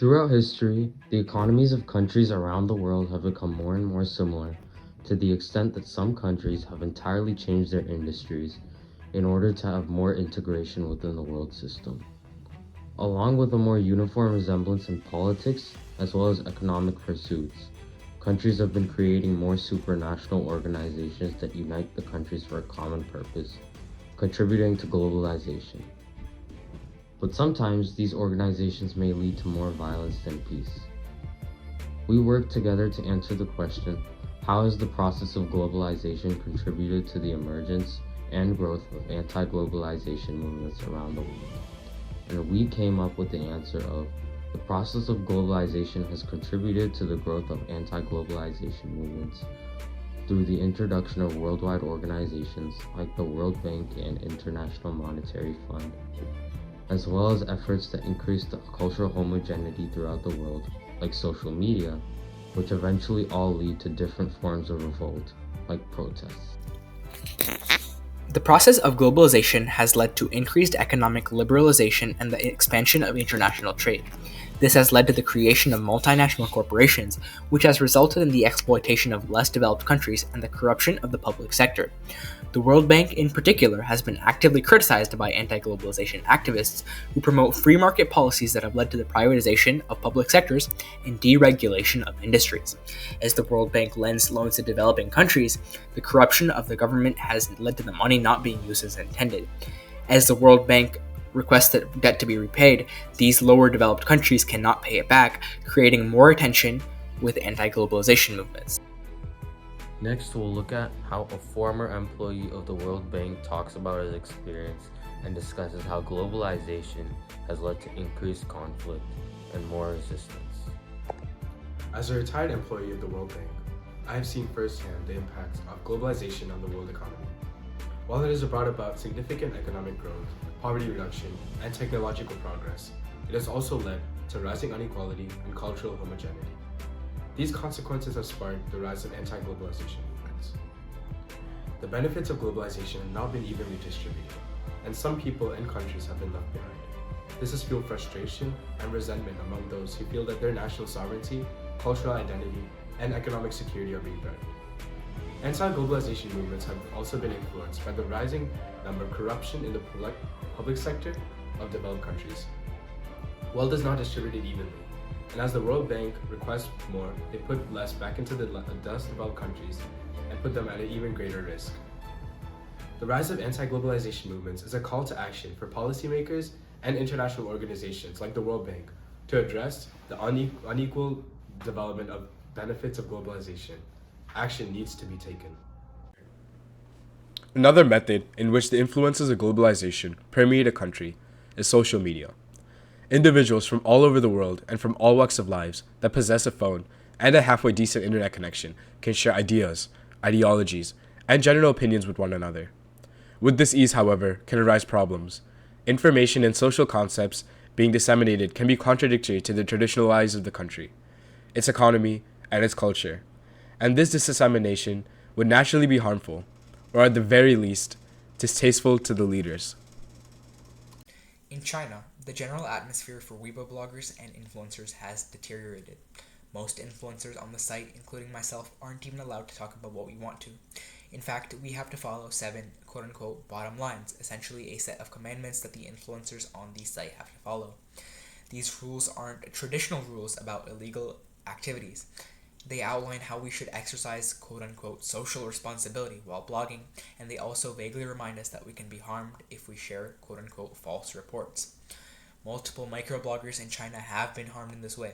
Throughout history, the economies of countries around the world have become more and more similar, to the extent that some countries have entirely changed their industries in order to have more integration within the world system. Along with a more uniform resemblance in politics as well as economic pursuits, countries have been creating more supranational organizations that unite the countries for a common purpose, contributing to globalization. But sometimes these organizations may lead to more violence than peace. We work together to answer the question, how has the process of globalization contributed to the emergence and growth of anti-globalization movements around the world? And we came up with the answer of the process of globalization has contributed to the growth of anti-globalization movements through the introduction of worldwide organizations like the World Bank and International Monetary Fund, as well as efforts that increase the cultural homogeneity throughout the world, like social media, which eventually all lead to different forms of revolt, like protests. The process of globalization has led to increased economic liberalization and the expansion of international trade. This has led to the creation of multinational corporations, which has resulted in the exploitation of less developed countries and the corruption of the public sector. The World Bank, in particular, has been actively criticized by anti globalization activists who promote free market policies that have led to the privatization of public sectors and deregulation of industries. As the World Bank lends loans to developing countries, the corruption of the government has led to the money not being used as intended. As the World Bank requests that debt to be repaid, these lower developed countries cannot pay it back, creating more tension with anti globalization movements. Next, we'll look at how a former employee of the World Bank talks about his experience and discusses how globalization has led to increased conflict and more resistance. As a retired employee of the World Bank, I have seen firsthand the impacts of globalization on the world economy. While it has brought about significant economic growth, poverty reduction, and technological progress, it has also led to rising inequality and cultural homogeneity. These consequences have sparked the rise of anti-globalization movements. The benefits of globalization have not been evenly distributed, and some people and countries have been left behind. This has fueled frustration and resentment among those who feel that their national sovereignty, cultural identity, and economic security are being threatened. Anti-globalization movements have also been influenced by the rising number of corruption in the public sector of developed countries. Wealth is not distributed evenly, and as the World Bank requests more, they put less back into the less developed countries and put them at an even greater risk. The rise of anti-globalization movements is a call to action for policymakers and international organizations like the World Bank to address the unequal development of benefits of globalization. Action needs to be taken. Another method in which the influences of globalization permeate a country is social media. Individuals from all over the world and from all walks of lives that possess a phone and a halfway decent internet connection can share ideas, ideologies, and general opinions with one another. With this ease, however, can arise problems. Information and social concepts being disseminated can be contradictory to the traditional lives of the country, its economy, and its culture. And this dissemination would naturally be harmful, or at the very least, distasteful to the leaders. In China, the general atmosphere for Weibo bloggers and influencers has deteriorated. Most influencers on the site, including myself, aren't even allowed to talk about what we want to. In fact, we have to follow 7 quote-unquote bottom lines, essentially a set of commandments that the influencers on the site have to follow. These rules aren't traditional rules about illegal activities. They outline how we should exercise quote-unquote social responsibility while blogging, and they also vaguely remind us that we can be harmed if we share quote-unquote false reports. Multiple microbloggers in China have been harmed in this way.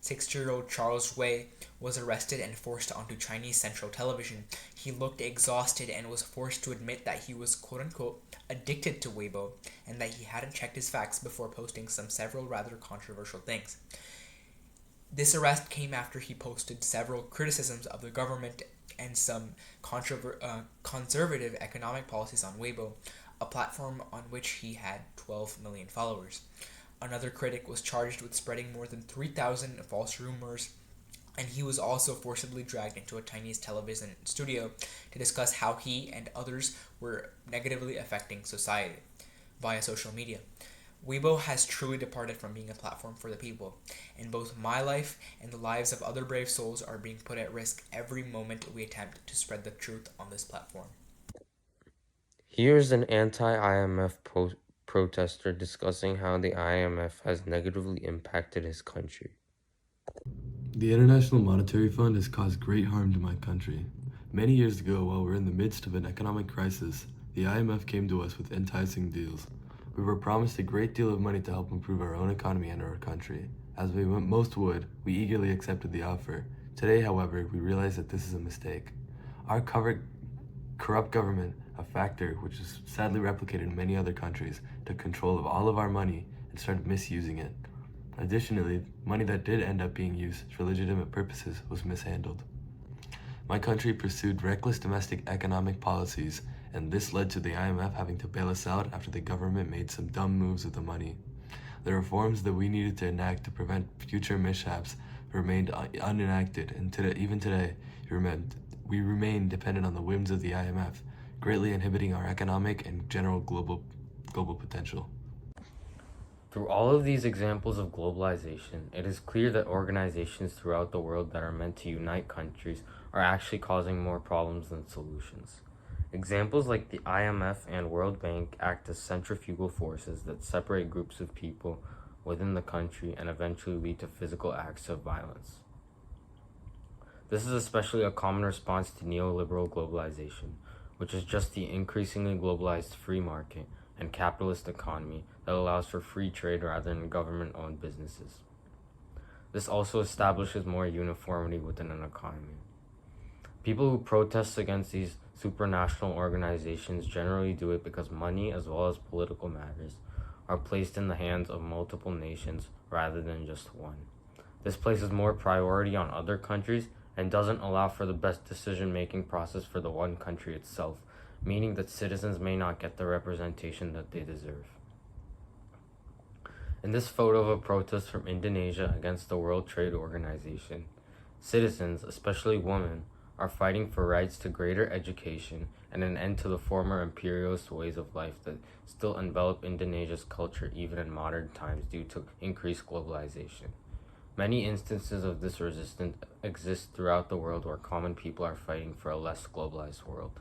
60-year-old Charles Wei was arrested and forced onto Chinese Central Television. He looked exhausted and was forced to admit that he was quote-unquote addicted to Weibo and that he hadn't checked his facts before posting several rather controversial things. This arrest came after he posted several criticisms of the government and some conservative economic policies on Weibo, a platform on which he had 12 million followers. Another critic was charged with spreading more than 3,000 false rumors, and he was also forcibly dragged into a Chinese television studio to discuss how he and others were negatively affecting society via social media. Weibo has truly departed from being a platform for the people, and both my life and the lives of other brave souls are being put at risk every moment we attempt to spread the truth on this platform. Here's an anti-IMF protester discussing how the IMF has negatively impacted his country. The International Monetary Fund has caused great harm to my country. Many years ago, while we're in the midst of an economic crisis, the IMF came to us with enticing deals. We were promised a great deal of money to help improve our own economy and our country. As most would, we eagerly accepted the offer. Today, however, we realize that this is a mistake. Our corrupt government, a factor which is sadly replicated in many other countries, took control of all of our money and started misusing it. Additionally, money that did end up being used for legitimate purposes was mishandled. My country pursued reckless domestic economic policies, and this led to the IMF having to bail us out after the government made some dumb moves with the money. The reforms that we needed to enact to prevent future mishaps remained unenacted, and even today, we remain dependent on the whims of the IMF, greatly inhibiting our economic and general global potential. Through all of these examples of globalization, it is clear that organizations throughout the world that are meant to unite countries are actually causing more problems than solutions. Examples like the IMF and World Bank act as centrifugal forces that separate groups of people within the country and eventually lead to physical acts of violence. This is especially a common response to neoliberal globalization, which is just the increasingly globalized free market and capitalist economy that allows for free trade rather than government-owned businesses. This also establishes more uniformity within an economy. People who protest against these supranational organizations generally do it because money, as well as political matters, are placed in the hands of multiple nations rather than just one. This places more priority on other countries and doesn't allow for the best decision-making process for the one country itself, meaning that citizens may not get the representation that they deserve. In this photo of a protest from Indonesia against the World Trade Organization, citizens, especially women, are fighting for rights to greater education and an end to the former imperialist ways of life that still envelop Indonesia's culture even in modern times due to increased globalization. Many instances of this resistance exist throughout the world where common people are fighting for a less globalized world.